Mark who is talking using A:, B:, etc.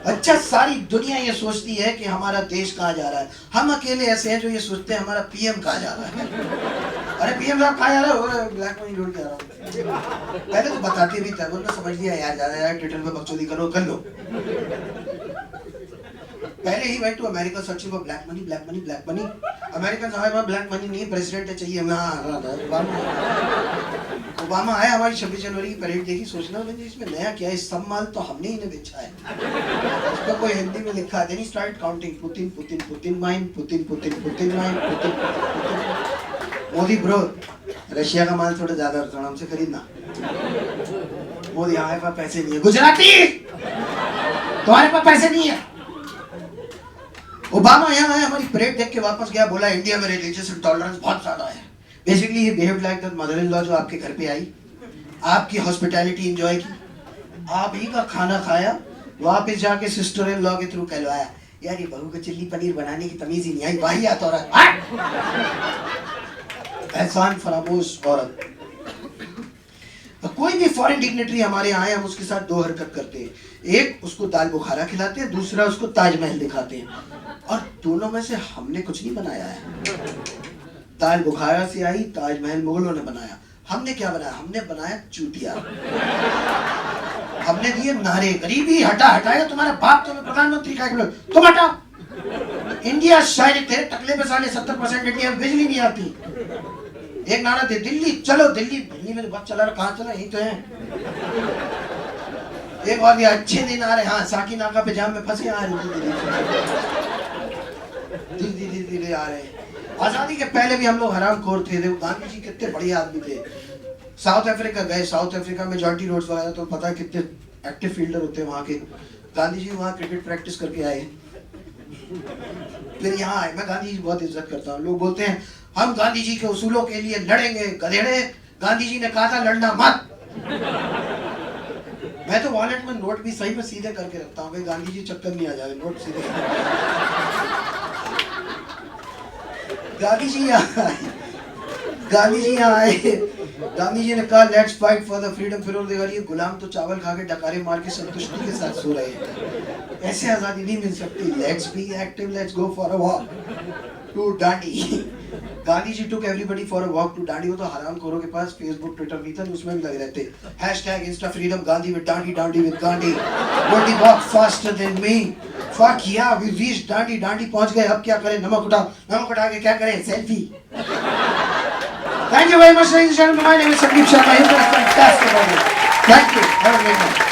A: अच्छा, सारी दुनिया ये सोचती है कि हमारा देश कहाँ जा रहा है, हम अकेले ऐसे हैं जो ये सोचते हैं हमारा पीएम कहाँ जा रहा है। अरे पीएम साहब कहाँ जा रहा है? ब्लैक मनी ढूंढ के आ रहा हूँ। पहले तो बताते भी थे, बोलना समझ लिया यार, ज्यादा यार ट्विटर पे बकचोदी करो कर लो। पहले ही went to America searching for black money, black money, black money. American हमारे ब्लैक मनी नहीं, प्रेसिडेंट चाहिए हमें। ओबामा आया, हमारी 26 जनवरी की परेड देखी, सोचना मुझे इसमें नया क्या है, सब माल तो हमने ही बेचा है। उसका कोई हिंदी में लिखा है, then start counting, Putin Putin Putin mine, Putin Putin Putin mine, Putin Putin. Modi bro, Russia का माल थोड़ा ज्यादा थोड़ा हमसे खरीदना। मोदी हमारे पास पैसे नहीं है। गुजराती तुम्हारे पास पैसे नहीं है। ओबामा यहाँ आया, हमारी परेड देख के वापस गया, बोला इंडिया में रिलीजियस इंटॉलरेंस बहुत ज्यादा है। Basically he behaved like that mother in law जो आपके घर पे आई, आपकी हॉस्पिटैलिटी एंजॉय की, आप ही का खाना खाया, वापस जाके सिस्टर इन लॉ के थ्रू कहलवाया यार ये बहू को चिल्ली पनीर बनाने की तमीज ही नहीं आई, वाहियात औरत, एहसान फरामोश औरत। तो कोई भी फॉरेन डिग्नेटरी हमारे यहाँ आए, हम उसके साथ दो हरकत करते हैं, एक उसको दाल बुखारा खिलाते हैं, दूसरा उसको ताजमहल दिखाते हैं। और दोनों में से हमने कुछ नहीं बनाया है। दाल बुखारा से आई, ताजमहल मुगलों ने बनाया, हमने क्या बनाया? हमने बनाया चूतिया। हमने दिए नारे, गरीबी हटा हटाएगा तुम्हारा बाप, तुम्हें प्रधानमंत्री का तुम हटाओ। इंडिया शायद तेरे टकले पे साले 70% इंडिया में बिजली नहीं आती। एक नारा दे, दिल्ली चलो, दिल्ली दिल्ली में बस चला रहा, कहाँ चला, यही तो है। एक बार भी अच्छे दिन आ रहे, हाँ साकी नाका पे जाम में फंसे आ रहे, धीरे आ रहे। आजादी के पहले भी हम लोग हरामखोर थे। गांधी जी कितने बढ़िया आदमी थे। साउथ अफ्रीका गए, साउथ अफ्रीका में जॉन्टी रोड्स वगैरह, तो पता है कितने एक्टिव फील्डर होते हैं वहाँ के। गांधी जी वहाँ क्रिकेट प्रैक्टिस करके आए, फिर यहाँ आए। मैं गांधी जी बहुत इज्जत करता हूँ। लोग बोलते हैं हम गांधी जी के उसूलों के लिए लड़ेंगे, गधेड़े, गांधी जी ने कहा था लड़ना मत। मैं तो वॉलेट में नोट भी सही में सीधे करके रखता हूँ, गांधी जी चक्कर नहीं आ जाए, नोट सीधे। गांधी जी यहाँ आए, गांधी जी यहाँ आए, गांधी जी ने कहा let's fight for the freedom. फिर देखा ये गुलाम तो चावल खा के डकारे मार के संतुष्टि के साथ सो रहे हैं। ऐसे आजादी नहीं मिल सकती। Let's be active, let's go for a walk to Dandi. Gandhi ji took everybody for a walk to Dandi. वो तो हरामखोरों के पास फेसबुक ट्विटर नहीं था, उसमें भी लगे रहते hashtag Insta freedom Gandhi with Dandi, Dandi with Gandhi, naughty walk faster than me. Fuck या वी रीच डांडी, डांडी पहुंच गए, अब क्या करें? नमक उठाओ, नमक उठा के क्या करें? Selfie. Thank you very much, ladies and gentlemen. My name is Sandeep Sharma. You've done a fantastic job. Thank you. Have a great night.